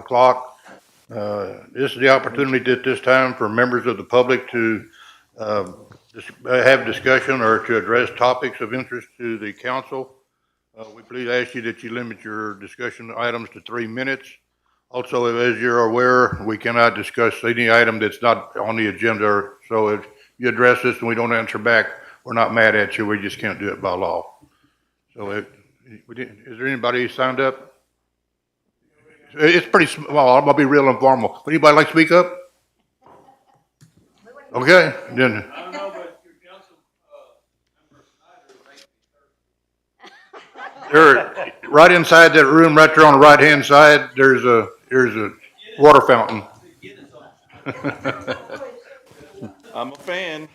o'clock. This is the opportunity at this time for members of the public to have discussion or to address topics of interest to the council. We please ask you that you limit your discussion items to 3 minutes. Also, as you're aware, we cannot discuss any item that's not on the agenda. So if you address this and we don't answer back, we're not mad at you. We just can't do it by law. So is there anybody signed up? It's pretty small. I'm gonna be real informal. Would anybody like to speak up? Okay, then. I don't know, but your council, member Snyder might be thirsty. There, right inside that room, right there on the right-hand side, there's a water fountain. I'm a fan.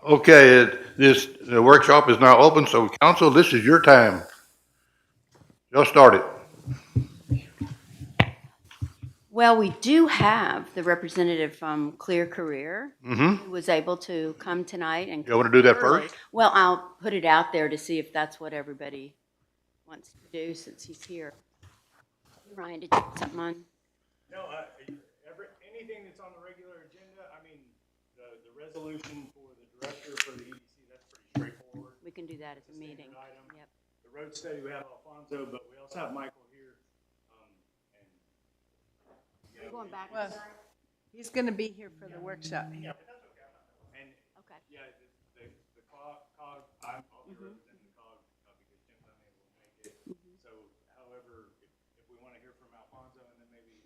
Okay, the workshop is now open, so council, this is your time. Y'all start it. Well, we do have the representative from Clear Career who was able to come tonight and. Y'all wanna do that early. first? Well, I'll put it out there to see if that's what everybody wants to do since he's here. Ryan, did you have something on? No, anything that's on the regular agenda, I mean, the resolution for the director for the EDC, that's pretty straightforward. We can do that at the meeting. Standard item. Yep. The road study, we have Alfonso, but we also have Michael here. We're going back. Well, he's going to be here for the workshop. Yeah, but that's okay, I'm not, and, Okay. yeah, the COG, I'm also representing the COG, because Jim's unable to make it. So, however, if we wanna hear from Alfonso, and then maybe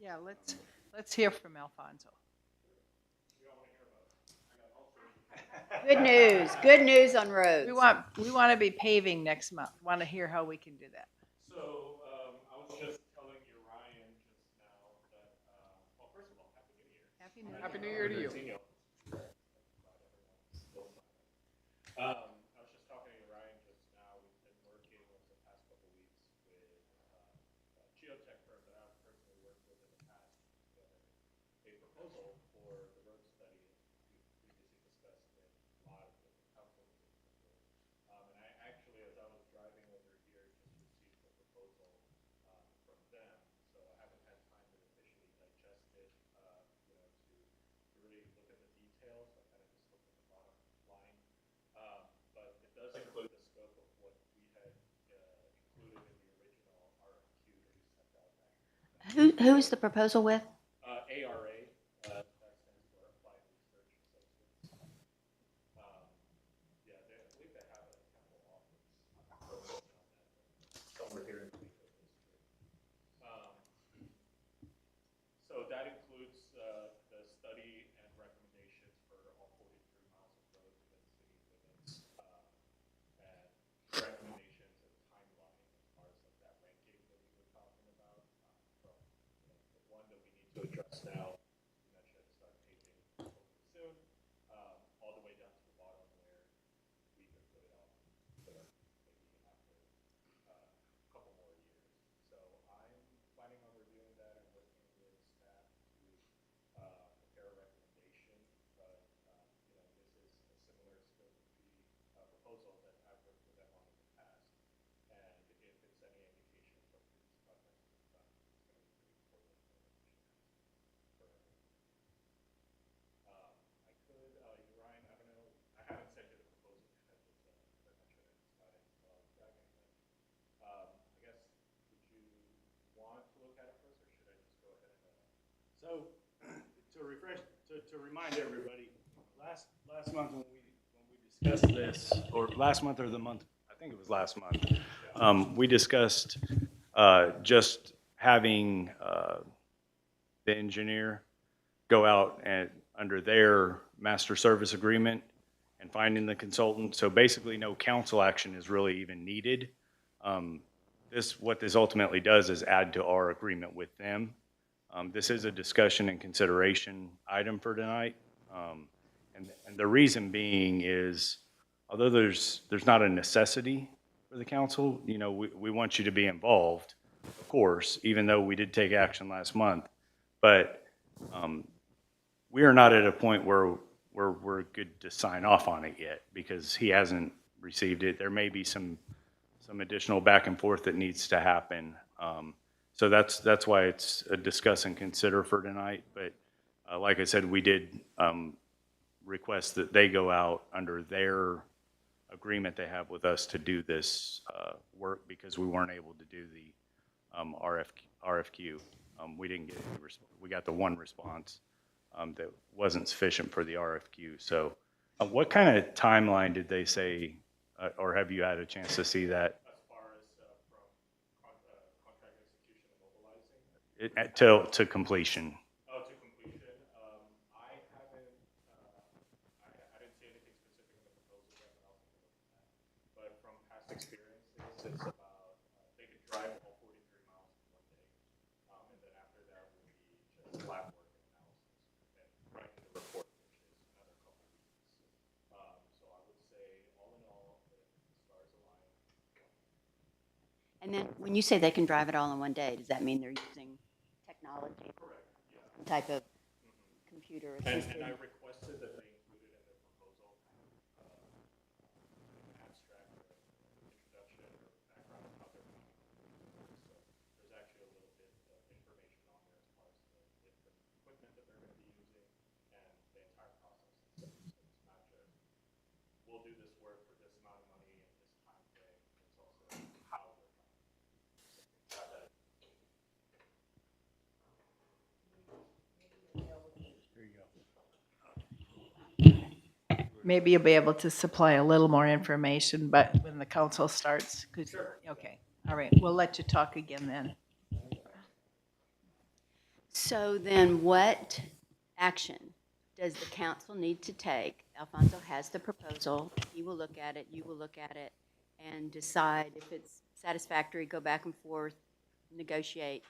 Yeah, let's hear from Alfonso. Good news on roads. We want to be paving next month. Want to hear how we can do that. So, I was just telling you, Ryan, just now that, well, first of all, Happy New Year. Happy New Year. Happy New Year to you. I was just talking to Ryan just now. We've been working over the past couple weeks with a geotech firm that I've personally worked with in the past, a proposal for the road study we previously discussed in a lot of different council meetings before. And I actually, as I was driving over here, just received the proposal from them. So I haven't had time to officially digest it, to really look at the details. I kind of just looked at the bottom line. But it does include the scope of what we had included in the original RFQ that we sent out back. Who's the proposal with? ARA, that stands for Applied Research Associates. Yeah, I believe they have a Temple office. Somewhere here in Toledo District. So that includes the study and recommendations for all 43 miles of road within city limits, and recommendations and timeline as far as like that ranking that we were talking about. From the one that we need to address now, you mentioned start paving hopefully soon, all the way down to the bottom where we can put it on for maybe after a couple more years. So I'm planning on reviewing that and working with staff to prepare a recommendation. But this is a similar scope of fee proposal that I've worked with them on in the past. And if it's any indication from previous projects we've done, it's going to be pretty important for everyone. I could, Ryan, I don't know, I haven't sent you the proposal yet, as I mentioned at the start while I was driving, but I guess, would you want to look at it first, or should I just go ahead and? So, to remind everybody, last month when we discussed this, or last month or the month, I think it was last month, we discussed just having the engineer go out and under their master service agreement and finding the consultant. So basically no council action is really even needed. What this ultimately does is add to our agreement with them. This is a discussion and consideration item for tonight. And the reason being is, although there's not a necessity for the council, we want you to be involved, of course, even though we did take action last month. But we are not at a point where we're good to sign off on it yet, because he hasn't received it. There may be some additional back and forth that needs to happen. So that's why it's a discuss and consider for tonight. But like I said, we did request that they go out under their agreement they have with us to do this work because we weren't able to do the RFQ. We didn't get any we got the one response that wasn't sufficient for the RFQ. So what kind of timeline did they say, or have you had a chance to see that? As far as from contract execution and mobilizing? To completion. Oh, to completion. I haven't, I didn't see anything specific in the proposal yet, but I'll take a look at that. But from past experiences, it's about, they could drive all 43 miles in 1 day. And then after that would be just lab work and analysis. And writing the report, which is another couple weeks. So I would say, all in all, if the stars align. And then when you say they can drive it all in 1 day, does that mean they're using technology? Correct, yeah. Some type of computer assisted? And I requested that they included in their proposal an abstract or introduction or background of how they're planning to work. So there's actually a little bit of information on there as far as the equipment that they're going to be using and the entire process. So it's not just, we'll do this work for this amount of money and this time frame. It's also how they're planning. So have that. Maybe you'll be able to supply a little more information, but when the council starts. Okay, all right, we'll let you talk again then. So then what action does the council need to take? Alfonso has the proposal. He will look at it, you will look at it, and decide if it's satisfactory, go back and forth, negotiate.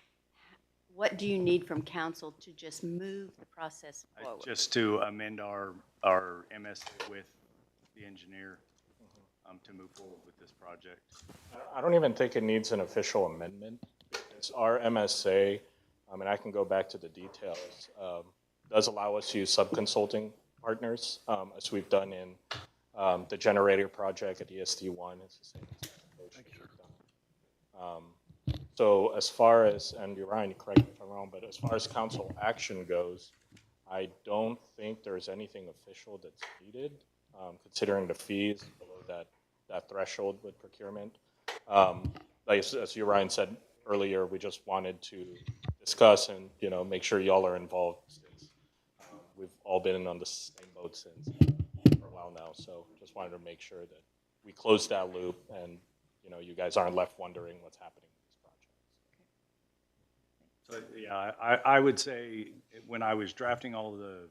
What do you need from council to just move the process forward? Just to amend our MSA with the engineer to move forward with this project. I don't even think it needs an official amendment. It's our MSA, and I can go back to the details, does allow us to use sub-consulting partners, as we've done in the generator project at ESD1. It's the same approach that we've done. So as far as, and you're right, correct me if I'm wrong, but as far as council action goes, I don't think there's anything official that's needed, considering the fees below that threshold with procurement. Like as you, Ryan, said earlier, we just wanted to discuss and make sure y'all are involved since we've all been on the same boat since for a while now. So just wanted to make sure that we close that loop and you guys aren't left wondering what's happening. So, yeah, I would say when I was drafting all the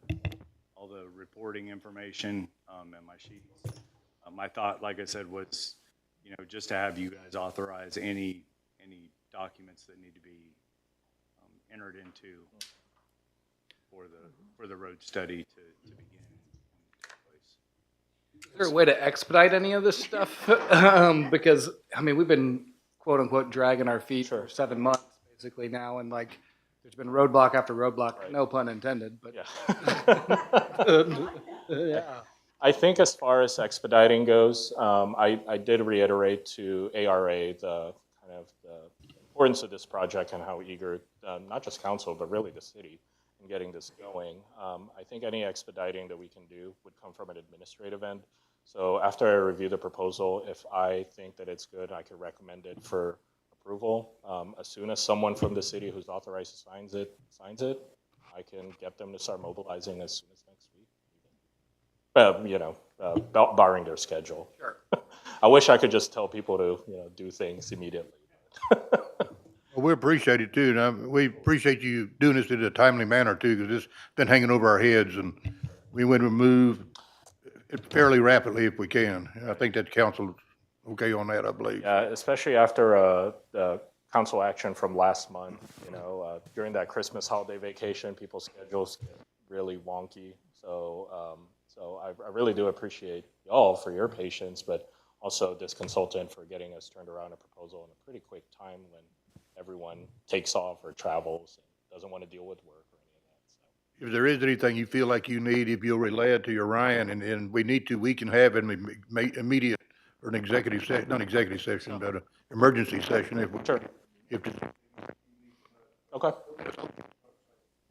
reporting information and my sheets, my thought, like I said, was just to have you guys authorize any documents that need to be entered into for the road study to begin in place. Is there a way to expedite any of this stuff? Because we've been quote unquote dragging our feet for 7 months basically now, and there's been roadblock after roadblock, Right. no pun intended, but Yeah. yeah. I think as far as expediting goes, I did reiterate to ARA the importance of this project and how eager, not just council, but really the city in getting this going. I think any expediting that we can do would come from an administrative end. So after I review the proposal, if I think that it's good, I could recommend it for approval. As soon as someone from the city who's authorized signs it, I can get them to start mobilizing as soon as next week. Barring their schedule. Sure. I wish I could just tell people to do things immediately. Well, we appreciate it too, and we appreciate you doing this in a timely manner too, because it's been hanging over our heads, and we want to move it fairly rapidly if we can. I think that council's okay on that, I believe. Yeah, especially after the council action from last month. During that Christmas holiday vacation, people's schedules get really wonky. So I really do appreciate y'all for your patience, but also this consultant for getting us turned around a proposal in a pretty quick time when everyone takes off or travels and doesn't want to deal with work or any of that. So. If there is anything you feel like you need, if you'll relay it to your Ryan, and we need to, we can have an immediate or an executive session, not executive session, but an emergency session if we. Sure. If, Okay.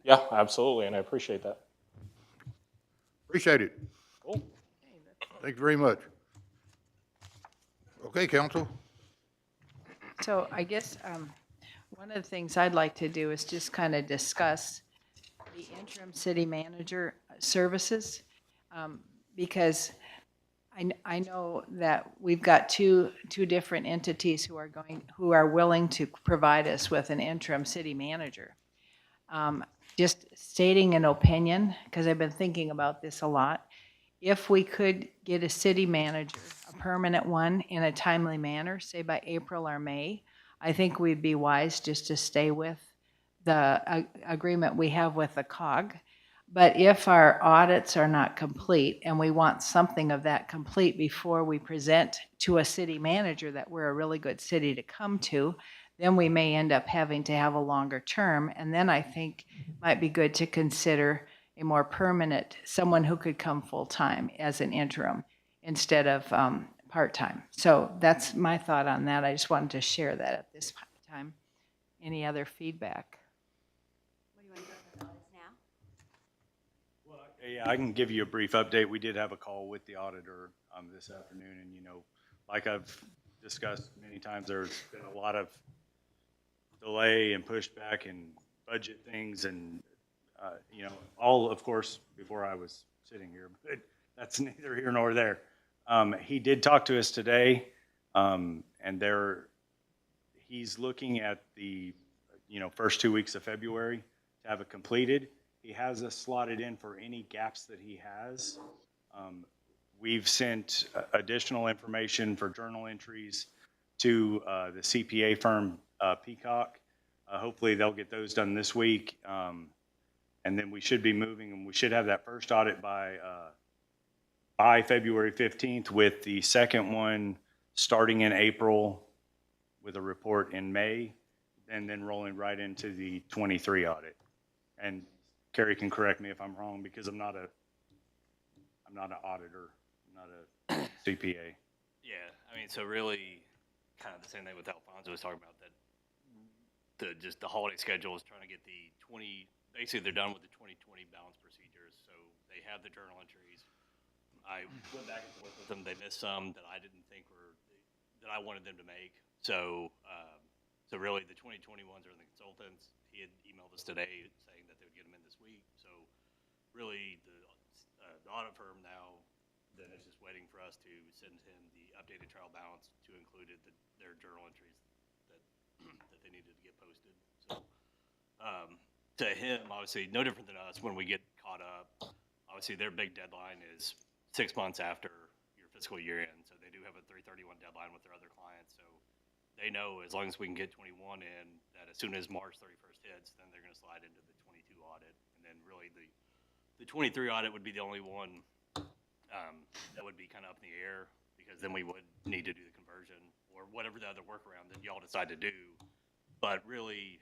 Yeah, absolutely, and I appreciate that. appreciate it. Cool. Thank you very much. Okay, council. So I guess one of the things I'd like to do is just kind of discuss the interim city manager services, because I know that we've got two different entities who are willing to provide us with an interim city manager. Just stating an opinion, because I've been thinking about this a lot. If we could get a city manager, a permanent one, in a timely manner, say by April or May, I think we'd be wise just to stay with the agreement we have with the COG. But if our audits are not complete and we want something of that complete before we present to a city manager that we're a really good city to come to, then we may end up having to have a longer term. And then I think might be good to consider a more permanent, someone who could come full-time as an interim instead of part-time. So that's my thought on that. I just wanted to share that at this time. Any other feedback? What do you want to talk about this now? Yeah, I can give you a brief update. We did have a call with the auditor this afternoon, and, you know, like I've discussed many times, there's been a lot of delay and pushback and budget things and, you know, all, of course, before I was sitting here, but that's neither here nor there. He did talk to us today, and he's looking at the, you know, first 2 weeks of February to have it completed. He has us slotted in for any gaps that he has. We've sent additional information for journal entries to the CPA firm Peacock. Hopefully they'll get those done this week. And then we should be moving, and we should have that first audit by February 15th, with the second one starting in April with a report in May, and then rolling right into the 23 audit. And Kerry can correct me if I'm wrong, because I'm not an auditor, I'm not a CPA. Yeah, I mean, so really, kind of the same thing with Alfonso was talking about, that just the holiday schedule is trying to get the 20, basically they're done with the 2020 balance procedures, so they have the journal entries. I went back and forth with them, they missed some that I didn't think that I wanted them to make, so really the 2020 ones are the consultants. He had emailed us today saying that they would get them in this week, so really the audit firm now then is just waiting for us to send him the updated trial balance to include their journal entries that they needed to get posted. So to him, obviously, no different than us when we get caught up. Obviously, their big deadline is 6 months after your fiscal year end. So they do have a 3/31 deadline with their other clients. So they know as long as we can get 21 in, that as soon as March 31st hits, then they're going to slide into the 22 audit. And then really the 23 audit would be the only one that would be kind of up in the air, because then we would need to do the conversion or whatever the other workaround that y'all decide to do. But really,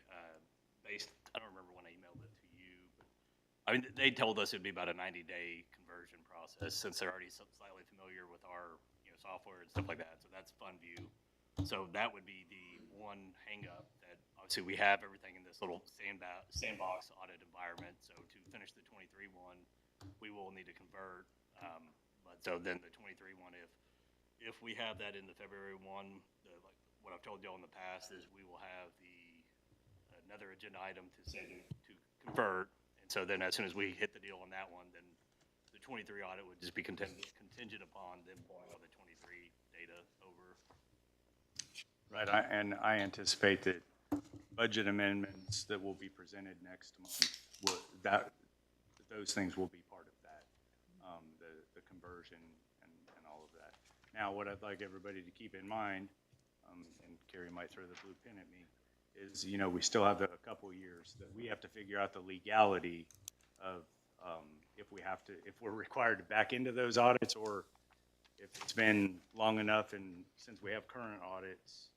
I don't remember when I emailed it to you, but I mean, they told us it'd be about a 90-day conversion process, since they're already slightly familiar with our, you know, software and stuff like that. So that's FundView. So that would be the one hang up, that obviously we have everything in this little sandbox audit environment. So to finish the 23 one, we will need to convert. But so then the 23 one, if we have that in the February one, like what I've told y'all in the past, is we will have another agenda item to convert. And so then as soon as we hit the deal on that one, then the 23 audit would just be contingent upon them pulling all the 23 data over. Right, and I anticipate that budget amendments that will be presented next month, those things will be part of that, the conversion and all of that. Now, what I'd like everybody to keep in mind, and Kerry might throw the blue pin at me, is, you know, we still have a couple years that we have to figure out the legality of if we're required to back into those audits, or if it's been long enough and since we have current audits,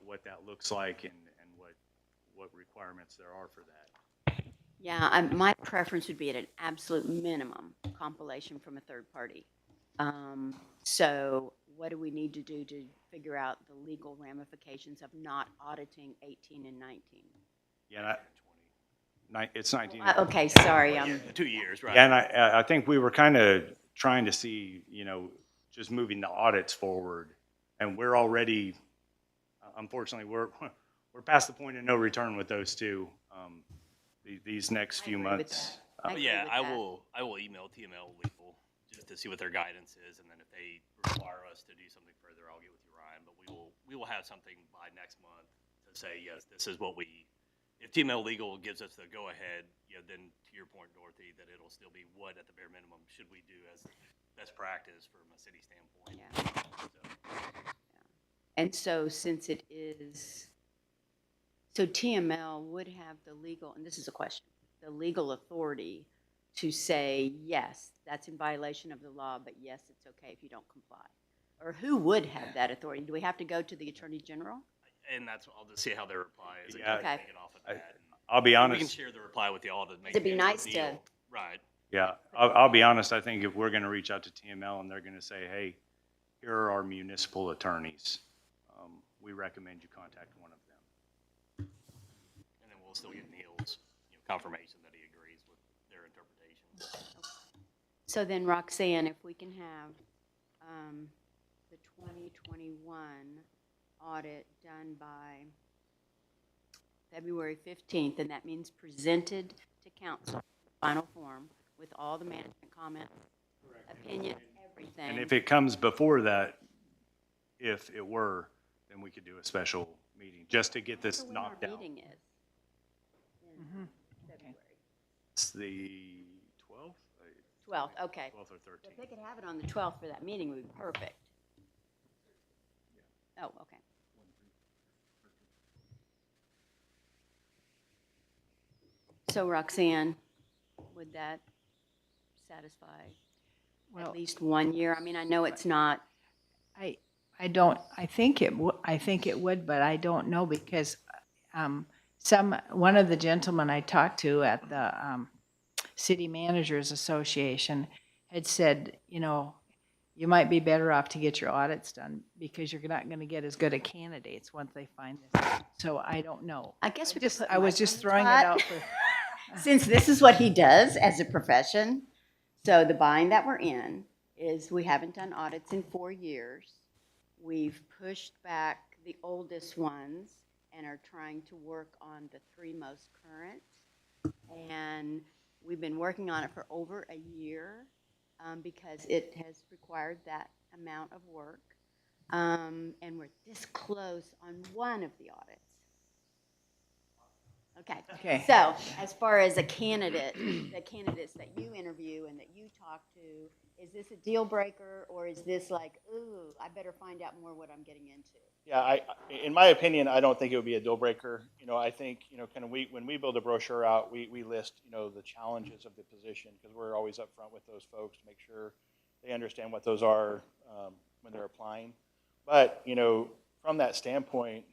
what that looks like and what requirements there are for that. Yeah, my preference would be at an absolute minimum compilation from a third party. So what do we need to do to figure out the legal ramifications of not auditing 18 and 19? Yeah, it's 19. Okay, sorry, Yeah, 2 years, right? Yeah, and I think we were kind of trying to see, just moving the audits forward. And we're already, unfortunately, we're past the point of no return with those two, these next few agree with months. I agree Yeah, with I that. will email TML legal just to see what their guidance is, and then if they require us to do something further, I'll get with you, Ryan. But we will have something by next month to say, yes, this is what if TML legal gives us the go-ahead, then to your point, Dorothy, that it'll still be what at the bare minimum should we do as best practice from a city standpoint. Yeah. So, And so since it is, so TML would have the legal, and this is a question, the legal authority to say, yes, that's in violation of the law, but yes, it's okay if you don't comply? Or who would have that authority? Do we have to go to the Attorney General? and I'll just see how their reply is. Yeah. Okay. Take it off of that. I'll be We can honest. share the reply with y'all to make. It'd be it a nice to- deal. Right. Yeah, I'll be honest. I think if we're going to reach out to TML and they're going to say, hey, here are our municipal attorneys, we recommend you contact one of them. And then we'll still get Neil's, confirmation that he agrees with their interpretation. So then Roxanne, if we can have the 2021 audit done by February 15th, and that means presented to council, final form, with all the management comments, opinion, everything. And if it comes before that, if it were, then we could do a special meeting just to get this When our knocked out. meeting is in February. It's the 12th? 12th, okay. 12th or If 13th. they could have it on the 12th for that meeting, it would be perfect. Oh, okay. So Roxanne, would that satisfy Well- at least 1 year? I mean, I know it's not, I don't, I think it would, but I don't know because one of the gentlemen I talked to at the City Managers Association had said, you might be better off to get your audits done because you're not going to get as good a candidates once they find this. So I don't know. I guess we could put I was Mike just on the throwing it spot. out for. Since this is what he does as a profession, so the bind that we're in is we haven't done audits in 4 years. We've pushed back the oldest ones and are trying to work on the 3 most current. And we've been working on it for over a year because it has required that amount of work. And we're this close on one of the audits. Okay. So as far as a candidate, the candidates that you interview and that you talk to, is this a deal breaker or is this like, ooh, I better find out more what I'm getting into? Yeah, in my opinion, I don't think it would be a deal breaker. I think, when we build a brochure out, we list, the challenges of the position because we're always upfront with those folks to make sure they understand what those are when they're applying. But, from that standpoint,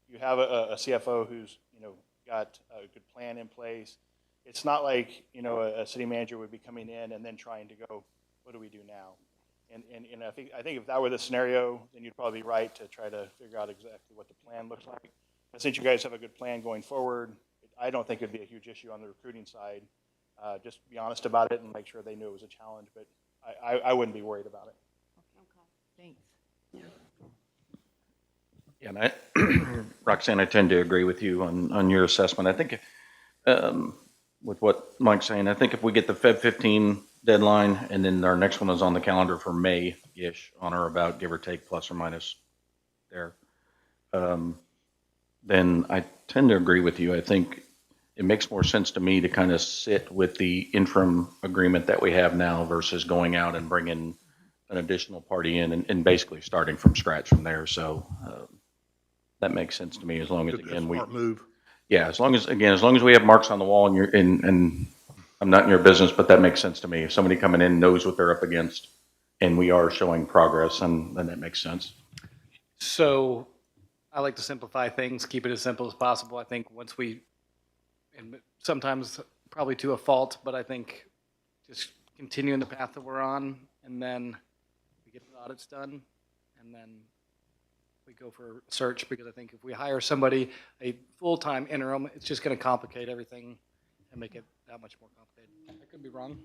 you have a CFO who's, got a good plan in place. It's not like, a city manager would be coming in and then trying to go, what do we do now? And I think if that were the scenario, then you'd probably be right to try to figure out exactly what the plan looks like. But since you guys have a good plan going forward, I don't think it'd be a huge issue on the recruiting side. Just be honest about it and make sure they knew it was a challenge, but I wouldn't be worried about it. Thanks. Yeah, and Roxanne, I tend to agree with you on your assessment. I think with what Mike's saying, I think if we get the Feb 15 deadline and then our next one is on the calendar for May-ish, on or about, give or take, plus or minus there, then I tend to agree with you. I think it makes more sense to me to kind of sit with the interim agreement that we have now versus going out and bringing an additional party in and basically starting from scratch from there. So that makes sense to me as long as, again, we, Smart move. yeah, as long as we have marks on the wall and you're and I'm not in your business, but that makes sense to me. If somebody coming in knows what they're up against and we are showing progress, and then that makes sense. So I like to simplify things, keep it as simple as possible. I think once and sometimes probably to a fault, but I think just continuing the path that we're on, and then we get the audits done, and then we go for a search, because I think if we hire somebody, a full-time interim, it's just gonna complicate everything and make it that much more complicated. I could be wrong.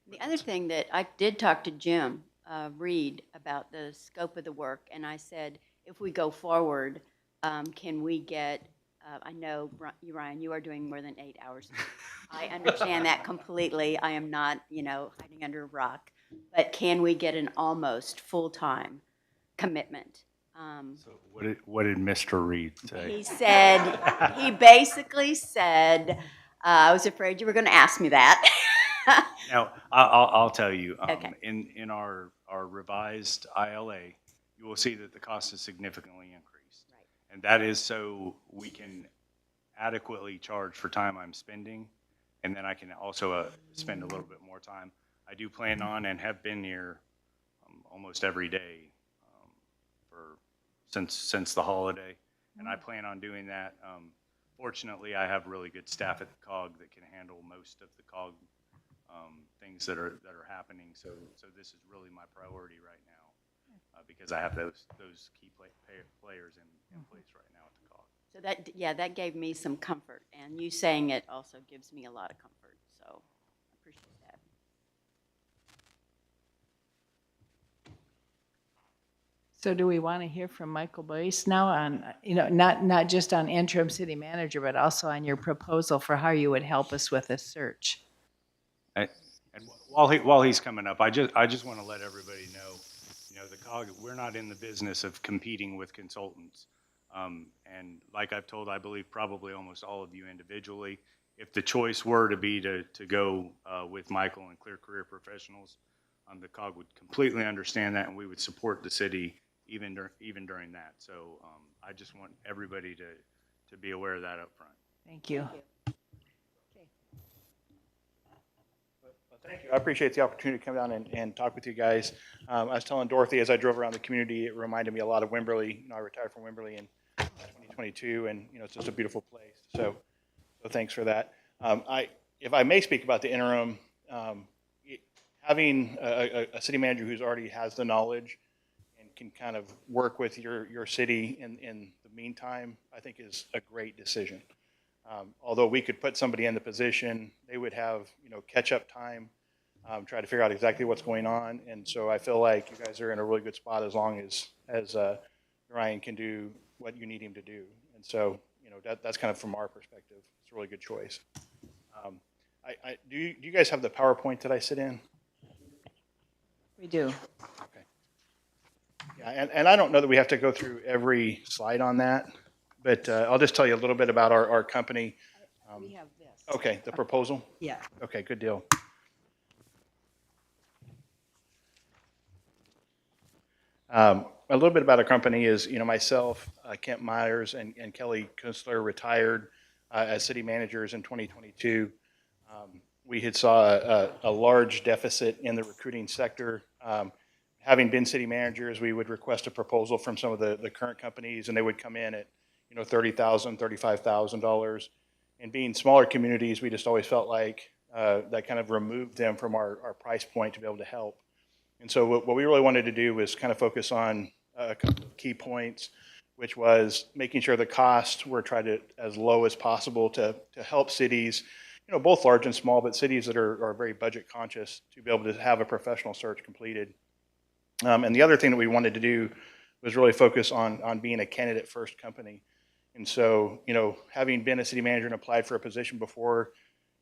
The other thing that I did talk to Jim Reed about the scope of the work, and I said, if we go forward, can we get, I know, Ryan, you are doing more than 8 hours. I understand that completely. I am not, hiding under a rock. But can we get an almost full-time commitment? So what did Mr. Reed say? He basically said, I was afraid you were going to ask me that. Now, I'll tell you, Okay. in our revised ILA, you will see that the cost is significantly increased. Right. And that is so we can adequately charge for time I'm spending, and then I can also spend a little bit more time. I do plan on and have been here almost every day since the holiday, and I plan on doing that. Fortunately, I have really good staff at the COG that can handle most of the COG things that are happening. So this is really my priority right now because I have those key players in place right now at the COG. So that gave me some comfort, and you saying it also gives me a lot of comfort, so I appreciate that. So do we want to hear from Michael Boyce now on, not just on interim city manager, but also on your proposal for how you would help us with a search? And while he's coming up, I just want to let everybody know, the COG, we're not in the business of competing with consultants. And like I've told, I believe probably almost all of you individually, if the choice were to be to go with Michael and Clear Career Professionals, the COG would completely understand that, and we would support the city even during that. So I just want everybody to be aware of that up front. Thank you. Thank you. I appreciate the opportunity to come down and talk with you guys. I was telling Dorothy as I drove around the community, it reminded me a lot of Wimberley. I retired from Wimberley in 2022, and it's just a beautiful place. So thanks for that. If I may speak about the interim, having a city manager who's already has the knowledge and can kind of work with your city in the meantime, I think is a great decision. Although we could put somebody in the position, they would have, catch-up time, try to figure out exactly what's going on. And so I feel like you guys are in a really good spot as long as Ryan can do what you need him to do. And so, that's kind of from our perspective. It's a really good choice. Do you guys have the PowerPoint that I sit in? We do. Okay. Yeah, and I don't know that we have to go through every slide on that, but I'll just tell you a little bit about our company. We have this. Okay, the proposal? Yeah. Okay, good deal. A little bit about our company is, myself, Kent Myers, and Kelly Kunstler retired as city managers in 2022. We had saw a large deficit in the recruiting sector. Having been city managers, we would request a proposal from some of the current companies, and they would come in at $30,000, $35,000. And being smaller communities, we just always felt like that kind of removed them from our price point to be able to help. And so what we really wanted to do was kind of focus on a couple of key points, which was making sure the costs were tried to as low as possible to help cities, both large and small, but cities that are very budget conscious to be able to have a professional search completed. And the other thing that we wanted to do was really focus on being a candidate first company. And so, having been a city manager and applied for a position before,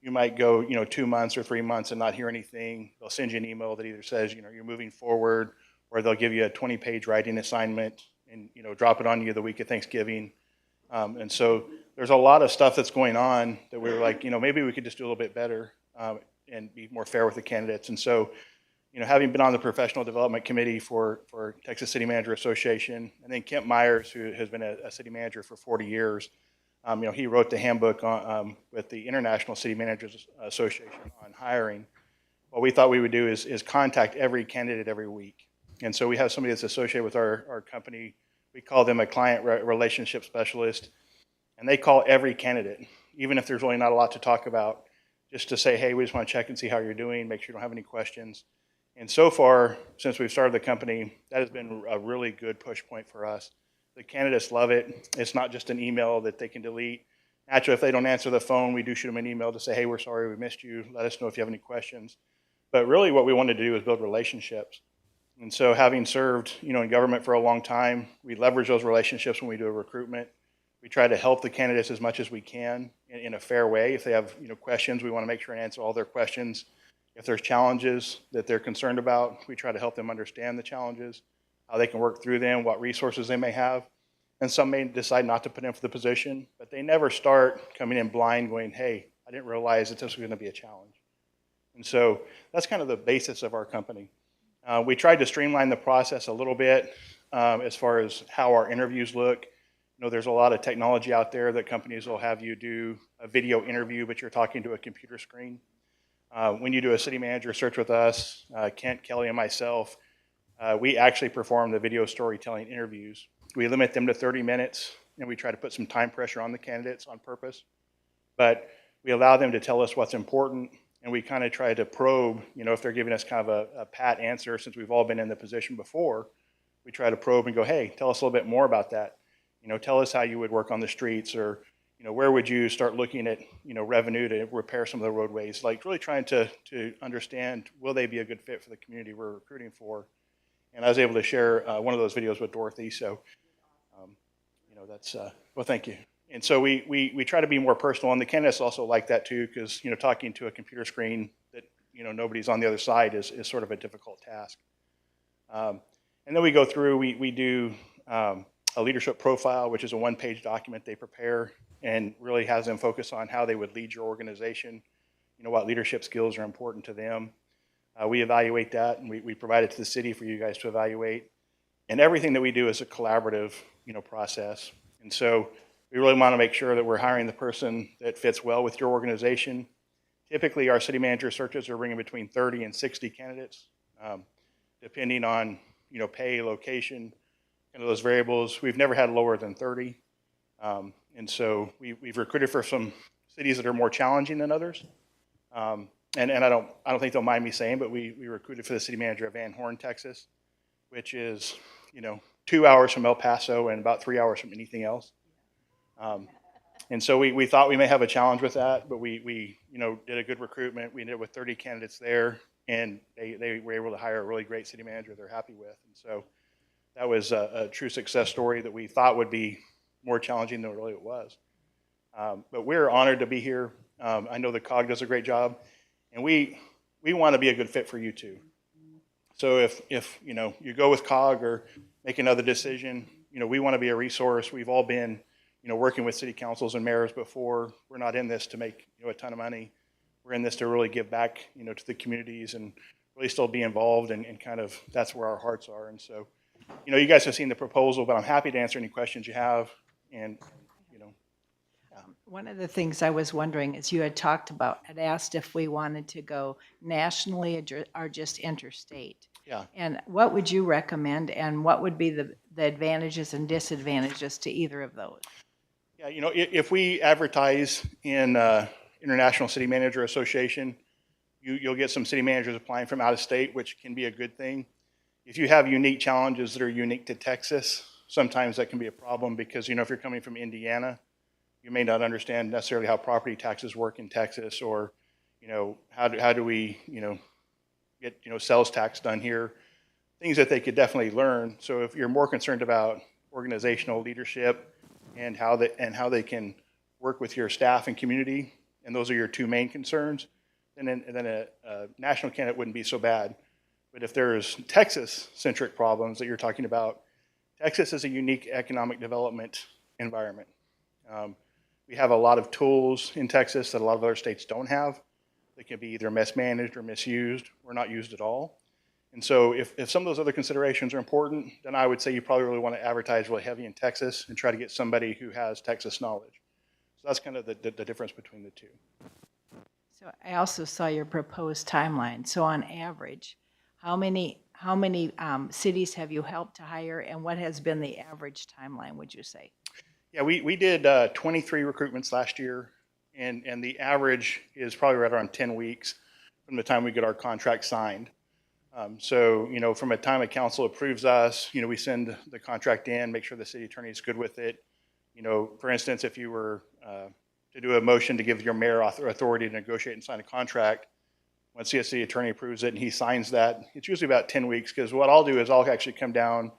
you might go, 2 months or 3 months and not hear anything. They'll send you an email that either says, you're moving forward, or they'll give you a 20-page writing assignment and, drop it on you the week of Thanksgiving. And so there's a lot of stuff that's going on that we were like, maybe we could just do a little bit better and be more fair with the candidates. And so, having been on the professional development committee for Texas City Manager Association, and then Kent Myers, who has been a city manager for 40 years, he wrote the handbook with the International City Managers Association on hiring. What we thought we would do is contact every candidate every week. And so we have somebody that's associated with our company. We call them a client relationship specialist. And they call every candidate, even if there's really not a lot to talk about, just to say, hey, we just want to check and see how you're doing, make sure you don't have any questions. And so far, since we've started the company, that has been a really good push point for us. The candidates love it. It's not just an email that they can delete. Naturally, if they don't answer the phone, we do shoot them an email to say, hey, we're sorry we missed you. Let us know if you have any questions. But really what we wanted to do is build relationships. And so having served, in government for a long time, we leverage those relationships when we do a recruitment. We try to help the candidates as much as we can in a fair way. If they have, questions, we want to make sure and answer all their questions. If there's challenges that they're concerned about, we try to help them understand the challenges, how they can work through them, what resources they may have. And some may decide not to put in for the position, but they never start coming in blind going, hey, I didn't realize that this was going to be a challenge. And so that's kind of the basis of our company. We tried to streamline the process a little bit as far as how our interviews look. There's a lot of technology out there that companies will have you do a video interview, but you're talking to a computer screen. When you do a city manager search with us, Kent, Kelly, and myself, we actually perform the video storytelling interviews. We limit them to 30 minutes, and we try to put some time pressure on the candidates on purpose. But we allow them to tell us what's important, and we kind of try to probe, if they're giving us kind of a pat answer, since we've all been in the position before, we try to probe and go, hey, tell us a little bit more about that. Tell us how you would work on the streets, or, where would you start looking at, revenue to repair some of the roadways, like really trying to understand, will they be a good fit for the community we're recruiting for? And I was able to share one of those videos with Dorothy, so, that's, well, thank you. And so we try to be more personal, and the candidates also like that too, because, talking to a computer screen that, nobody's on the other side is sort of a difficult task. And then we go through, we do a leadership profile, which is a one-page document they prepare and really has them focus on how they would lead your organization, what leadership skills are important to them. We evaluate that, and we provide it to the city for you guys to evaluate. And everything that we do is a collaborative, process. And so we really want to make sure that we're hiring the person that fits well with your organization. Typically, our city manager searches are bringing between 30 and 60 candidates, depending on, pay, location, those variables. We've never had lower than 30. And so we've recruited for some cities that are more challenging than others. And I don't think they'll mind me saying, but we recruited for the city manager of Van Horn, Texas, which is, 2 hours from El Paso and about 3 hours from anything else. And so we thought we may have a challenge with that, but we did a good recruitment. We ended up with 30 candidates there, and they were able to hire a really great city manager they're happy with. And so that was a true success story that we thought would be more challenging than really it was. But we're honored to be here. I know the COG does a great job, and we want to be a good fit for you too. So if you go with COG or make another decision, we want to be a resource. We've all been, working with city councils and mayors before. We're not in this to make, a ton of money. We're in this to really give back, to the communities and really still be involved, and kind of that's where our hearts are. And so, you guys have seen the proposal, but I'm happy to answer any questions you have. And, One of the things I was wondering is you had asked if we wanted to go nationally or just interstate. Yeah. And what would you recommend, and what would be the advantages and disadvantages to either of those? Yeah, if we advertise in International City Manager Association, you'll get some city managers applying from out of state, which can be a good thing. If you have unique challenges that are unique to Texas, sometimes that can be a problem because, if you're coming from Indiana, you may not understand necessarily how property taxes work in Texas, or, how do we, get, sales tax done here, things that they could definitely learn. So if you're more concerned about organizational leadership and how they can work with your staff and community, and those are your two main concerns, then a national candidate wouldn't be so bad. But if there's Texas-centric problems that you're talking about, Texas is a unique economic development environment. We have a lot of tools in Texas that a lot of other states don't have. They can be either mismanaged or misused or not used at all. And so if some of those other considerations are important, then I would say you probably really want to advertise really heavy in Texas and try to get somebody who has Texas knowledge. So that's kind of the difference between the two. So I also saw your proposed timeline. So on average, how many cities have you helped to hire, and what has been the average timeline, would you say? Yeah, we did 23 recruitments last year, and the average is probably right around 10 weeks from the time we get our contract signed. So, you know, from a time a council approves us, you know, we send the contract in, make sure the city attorney is good with it. You know, for instance, if you were to do a motion to give your mayor authority to negotiate and sign a contract, once the city attorney approves it and he signs that, it's usually about 10 weeks, because what I'll do is I'll actually come down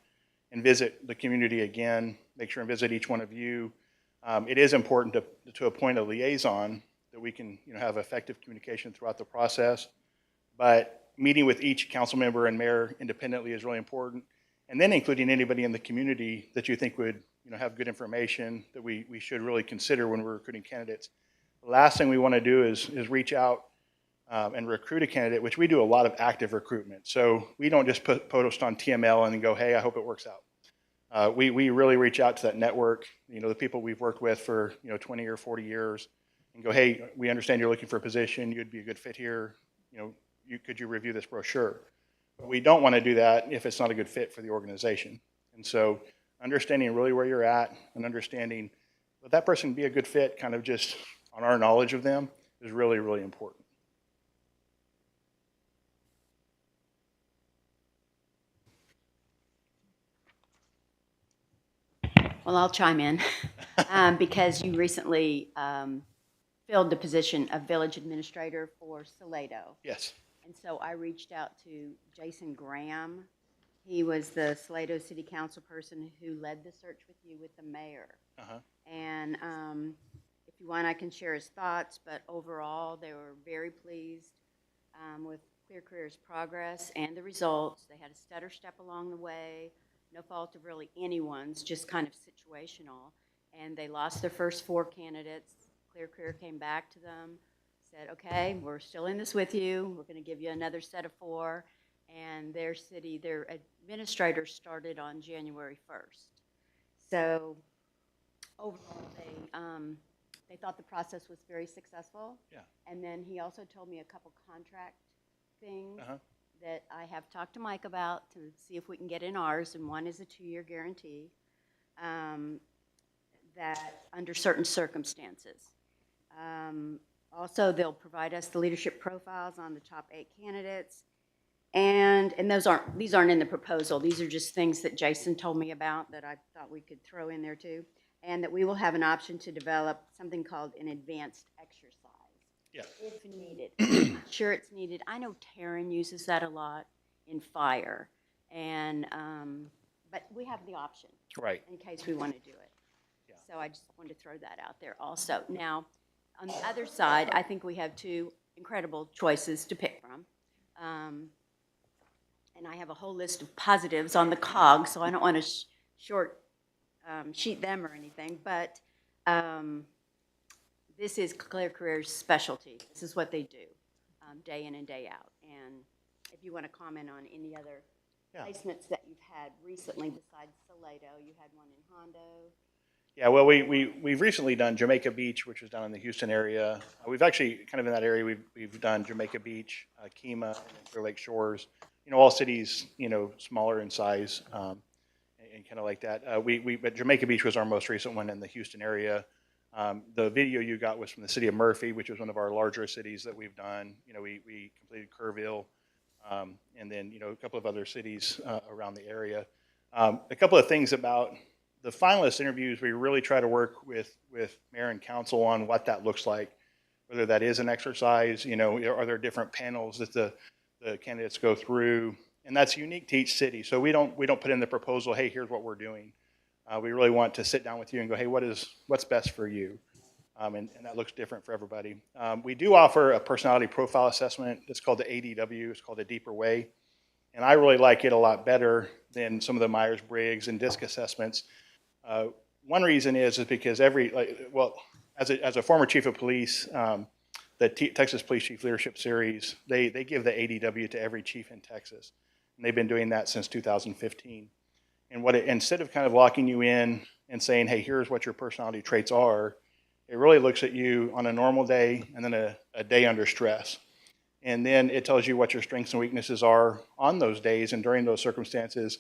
and visit the community again, make sure and visit each one of you. It is important to appoint a liaison that we can, you know, have effective communication throughout the process. But meeting with each council member and mayor independently is really important. And then including anybody in the community that you think would, you know, have good information that we should really consider when we're recruiting candidates. The last thing we want to do is reach out and recruit a candidate, which we do a lot of active recruitment. So we don't just post on TML and then go, hey, I hope it works out. We really reach out to that network, you know, the people we've worked with for, you know, 20 or 40 years, and go, hey, we understand you're looking for a position. You'd be a good fit here. You know, could you review this brochure? But we don't want to do that if it's not a good fit for the organization. And so understanding really where you're at and understanding would that person be a good fit kind of just on our knowledge of them is really, really important. Well, I'll chime in because you recently filled the position of village administrator for Salado. Yes. And so I reached out to Jason Graham. He was the Salado City Council person who led the search with you with the mayor. Uh-huh. And if you want, I can share his thoughts, but overall, they were very pleased with Clear Careers' progress and the results. They had a stutter step along the way, no fault of really anyone's, just kind of situational. And they lost their first 4 candidates. Clear Career came back to them, said, okay, we're still in this with you. We're going to give you another set of 4. And their administrators started on January 1st. So overall, they thought the process was very successful. Yeah. And then he also told me a couple contract things Uh-huh. that I have talked to Mike about to see if we can get in ours, and one is a 2-year guarantee that under certain circumstances. Also, they'll provide us the leadership profiles on the top 8 candidates. And these aren't in the proposal. These are just things that Jason told me about that I thought we could throw in there too. And that we will have an option to develop something called an advanced exercise. Yeah. If needed. I'm not sure it's needed. I know Taryn uses that a lot in fire. And, but we have the option. Right. In case we want to do it. Yeah. So I just wanted to throw that out there also. Now, on the other side, I think we have 2 incredible choices to pick from. And I have a whole list of positives on the cog, so I don't want to sheet them or anything, but this is Clear Careers' specialty. This is what they do, day in and day out. And if you want to comment on any other placements that you've had recently besides Salado, you had one in Hondo. Yeah, well, we've recently done Jamaica Beach, which was down in the Houston area. We've actually, kind of in that area, we've done Jamaica Beach, Kemah, and Clear Lake Shores. You know, all cities, you know, smaller in size, and kind of like that. But Jamaica Beach was our most recent one in the Houston area. The video you got was from the city of Murphy, which was one of our larger cities that we've done. You know, we completed Kerrville, and then, you know, a couple of other cities around the area. A couple of things about the finalist interviews, we really try to work with mayor and council on what that looks like, whether that is an exercise, you know, are there different panels that the candidates go through, and that's unique to each city. So we don't put in the proposal, hey, here's what we're doing. We really want to sit down with you and go, hey, what's best for you? And that looks different for everybody. We do offer a personality profile assessment. It's called the ADW. It's called A Deeper Way. And I really like it a lot better than some of the Myers-Briggs and DISC assessments. One reason is because as a former chief of police, the Texas Police Chief Leadership Series, they give the ADW to every chief in Texas. And they've been doing that since 2015. And instead of kind of locking you in and saying, hey, here's what your personality traits are, it really looks at you on a normal day and then a day under stress. And then it tells you what your strengths and weaknesses are on those days and during those circumstances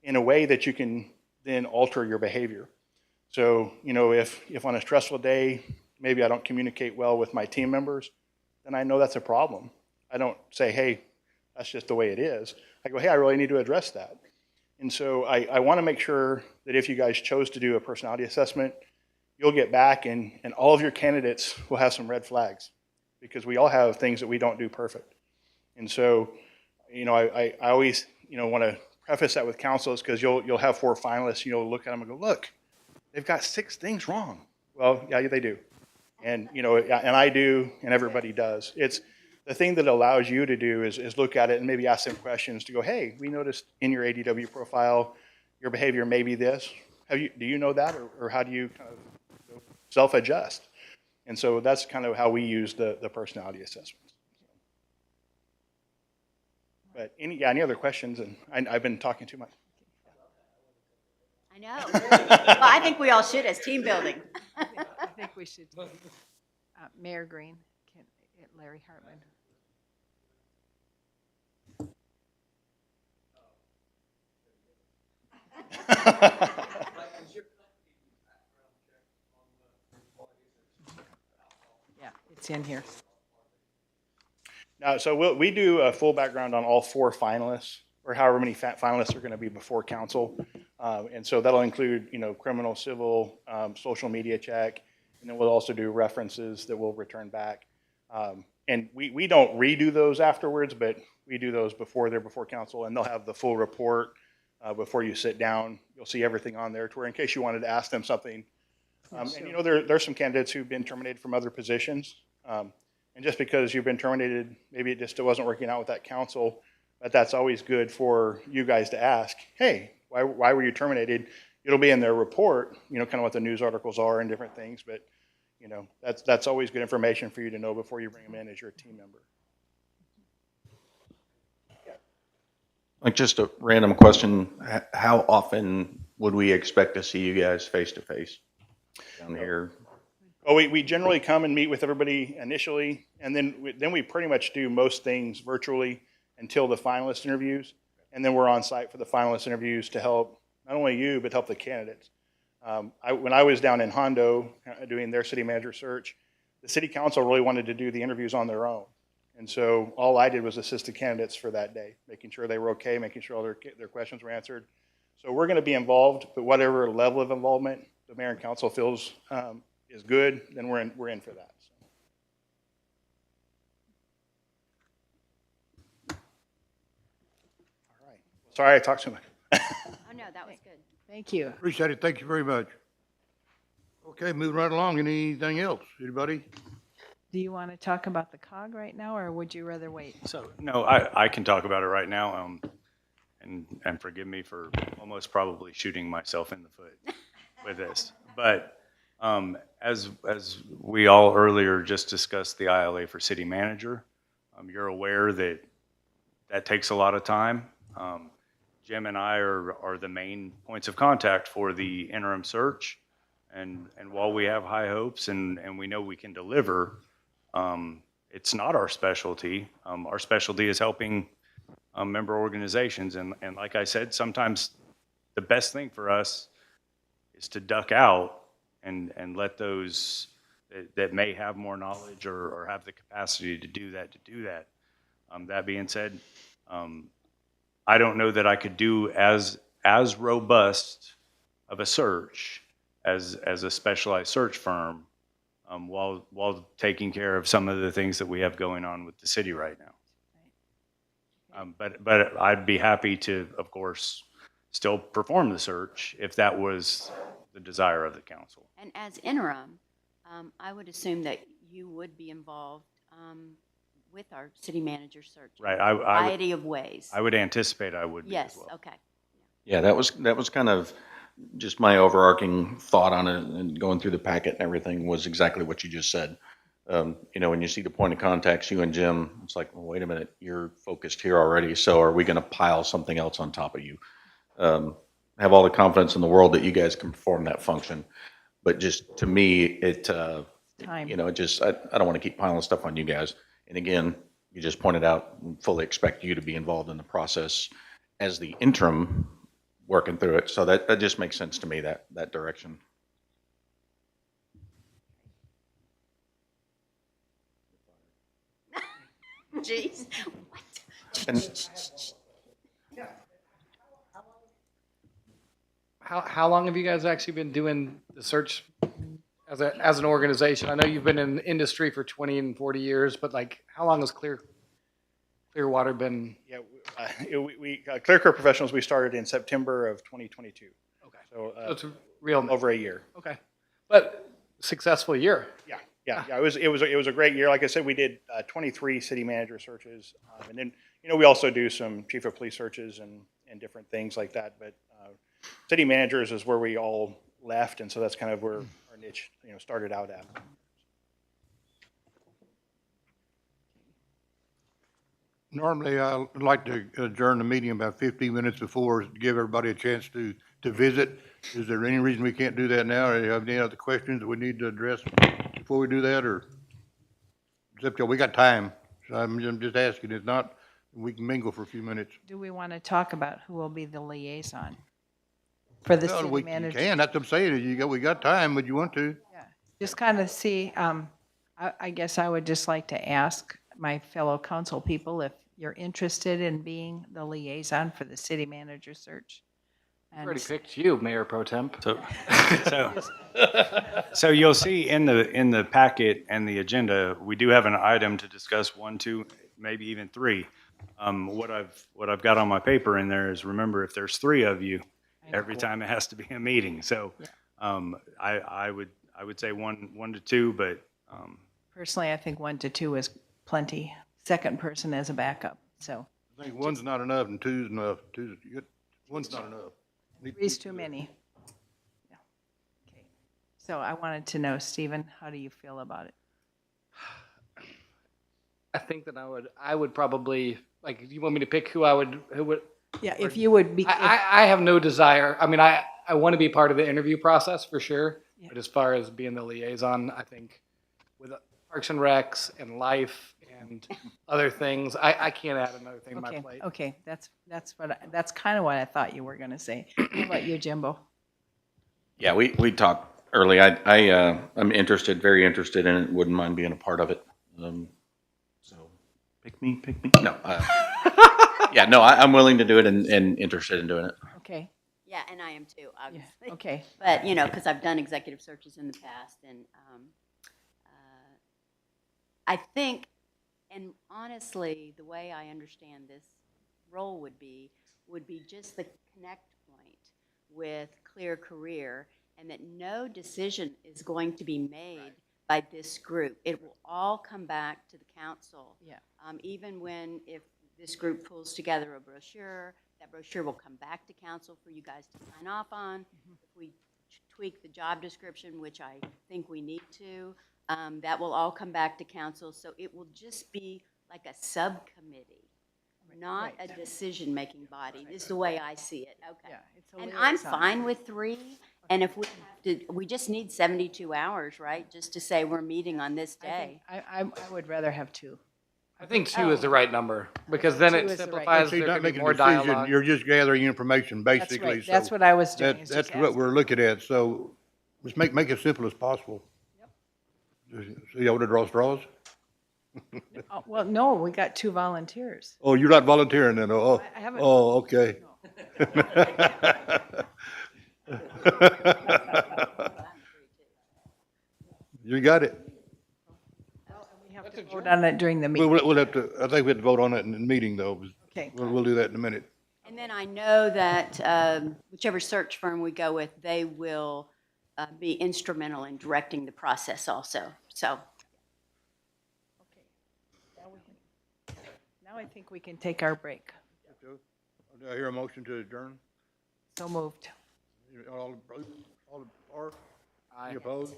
in a way that you can then alter your behavior. So, you know, if on a stressful day, maybe I don't communicate well with my team members, then I know that's a problem. I don't say, hey, That's just the way it is. I go, hey, I really need to address that. And so I want to make sure that if you guys chose to do a personality assessment, you'll get back and all of your candidates will have some red flags because we all have things that we don't do perfect. And so, I always, want to preface that with counsel is because you'll have 4 finalists, look at them and go, look, they've got 6 things wrong. Well, yeah, they do. And, and I do, and everybody does. It's the thing that allows you to do is look at it and maybe ask them questions to go, hey, we noticed in your ADW profile, your behavior may be this. Do you know that? Or how do you kind of self-adjust? And so that's kind of how we use the personality assessments. But any other questions? And I've been talking too much. I know. Well, I think we all should as team building. I think we should. Mayor Green, Larry Hartman. Yeah, it's in here. Now, so we do a full background on all 4 finalists, or however many finalists are going to be before council. And so that'll include, criminal, civil, social media check, and then we'll also do references that we'll return back. And we don't redo those afterwards, but we do those before they're before council, and they'll have the full report before you sit down. You'll see everything on there to where in case you wanted to ask them something. And there's some candidates who've been terminated from other positions. And just because you've been terminated, maybe it just wasn't working out with that council, but that's always good for you guys to ask, hey, why were you terminated? It'll be in their report, kind of what the news articles are and different things, but that's always good information for you to know before you bring them in as your team member. Like just a random question, how often would we expect to see you guys face to face down here? Well, we generally come and meet with everybody initially, and then we pretty much do most things virtually until the finalist interviews, and then we're on site for the finalist interviews to help not only you, but help the candidates. When I was down in Hondo doing their city manager search, the city council really wanted to do the interviews on their own. And so all I did was assist the candidates for that day, making sure they were okay, making sure all their questions were answered. So we're going to be involved, but whatever level of involvement the mayor and council feels is good, then we're in for that. So. All right. Sorry I talked too much. Oh, no, that was good. Thank you. Appreciate it. Thank you very much. Okay, moving right along. Anything else? Anybody? Do you want to talk about the COG right now, or would you rather wait? So, no, I can talk about it right now, and forgive me for almost probably shooting myself in the foot with this. But as we all earlier just discussed the ILA for city manager, you're aware that takes a lot of time. Jim and I are the main points of contact for the interim search. And while we have high hopes and we know we can deliver, it's not our specialty. Our specialty is helping member organizations. And like I said, sometimes the best thing for us is to duck out and let those that may have more knowledge or have the capacity to do that. That being said, I don't know that I could do as robust of a search as a specialized search firm while taking care of some of the things that we have going on with the city right now. But I'd be happy to, of course, still perform the search if that was the desire of the council. And as interim, I would assume that you would be involved with our city manager search. Right. In a variety of ways. I would anticipate I would be as Yes, well. okay. Yeah, that was kind of just my overarching thought on it, and going through the packet and everything was exactly what you just said. When you see the point of contacts, you and Jim, it's like, well, wait a minute, you're focused here already. So are we going to pile something else on top of you? Have all the confidence in the world that you guys can perform that function. But just to me, it Time. I don't want to keep piling stuff on you guys. And again, you just pointed out, fully expect you to be involved in the process as the interim working through it. So that just makes sense to me, that direction. Jeez, what? How long have you guys actually been doing the search as an organization? I know you've been in the industry for 20 and 40 years, but like, how long has Clearwater been? Yeah, ClearCare Professionals, we started in September of 2022. Okay. So, So it's real. over a year. Okay. But successful year. Yeah. It was a great year. Like I said, we did 23 city manager searches, and then we also do some chief of police searches and different things like that. But city managers is where we all left, and so that's kind of where our niche started out at. Normally, I like to adjourn the meeting about 15 minutes before, to give everybody a chance to visit. Is there any reason we can't do that now? Or do you have any other questions that we need to address before we do that, or? It's up to you. We got time, so I'm just asking. If not, we can mingle for a few minutes. Do we want to talk about who will be the liaison for the Well, city we manager? can, that's what I'm saying. We got time, but you want to? Yeah, just kind of see, I guess I would just like to ask my fellow council people if you're interested in being the liaison for the city manager search. I already picked you, Mayor Pro Temp. So you'll see in the packet and the agenda, we do have an item to discuss 1, 2, maybe even 3. What I've got on my paper in there is, remember, if there's 3 of you, every time it has to be a meeting. So I would say 1 to 2, but Personally, I think 1 to 2 is plenty. Second person as a backup, so I think 1's not enough and 2's enough. 1's not enough. 3's too many. Yeah. Okay. So I wanted to know, Stephen, how do you feel about it? I think that I would probably, like, if you want me to pick who would, Yeah, if you would be, I have no desire. I mean, I want to be part of the interview process for sure. Yeah. But as far as being the liaison, I think with Parks and Recs and life and other things, I can't add another thing to my okay, plate. okay, that's kind of what I thought you were going to say. How about you, Jimbo? Yeah, we talked early. I'm interested, very interested in it. Wouldn't mind being a part of it. So pick me. No. Yeah, no, I'm willing to do it and interested in doing it. Okay, Yeah, and I am too, yeah, obviously. okay. But, because I've done executive searches in the past, and I think, and honestly, the way I understand this role would be just the connect point with Clear Career, and that no decision is going to be made by this group. It will all come back to the council. Yeah. Even if this group pulls together a brochure, that brochure will come back to council for you guys to sign off on. If we tweak the job description, which I think we need to, that will all come back to council. So it will just be like a subcommittee, not a decision-making body, is the way I see it. Okay. Yeah, it's a And I'm liaison. fine with 3, and if we just need 72 hours, right? Just to say we're meeting on this day. I would rather have 2. I think 2 is the right number because then 2 it is the right simplifies. So you're There not can be making a more decision, dialogue. you're just gathering information, That's basically. right, So that's what I was doing. is That's just what asking. we're looking at, so let's make it simple as possible. So you want to draw straws? Oh, well, no, we got 2 volunteers. Oh, you're not volunteering then, I haven't. oh, okay. You got it. We have to vote on it during the meeting. We'll have to, I think we have to vote on it in the meeting, though. Okay. We'll do that in a minute. And then I know that whichever search firm we go with, they will be instrumental in directing the process also. So, Okay. Now I think we can take our break. Do I hear a motion to adjourn? So moved. All for? Any opposed?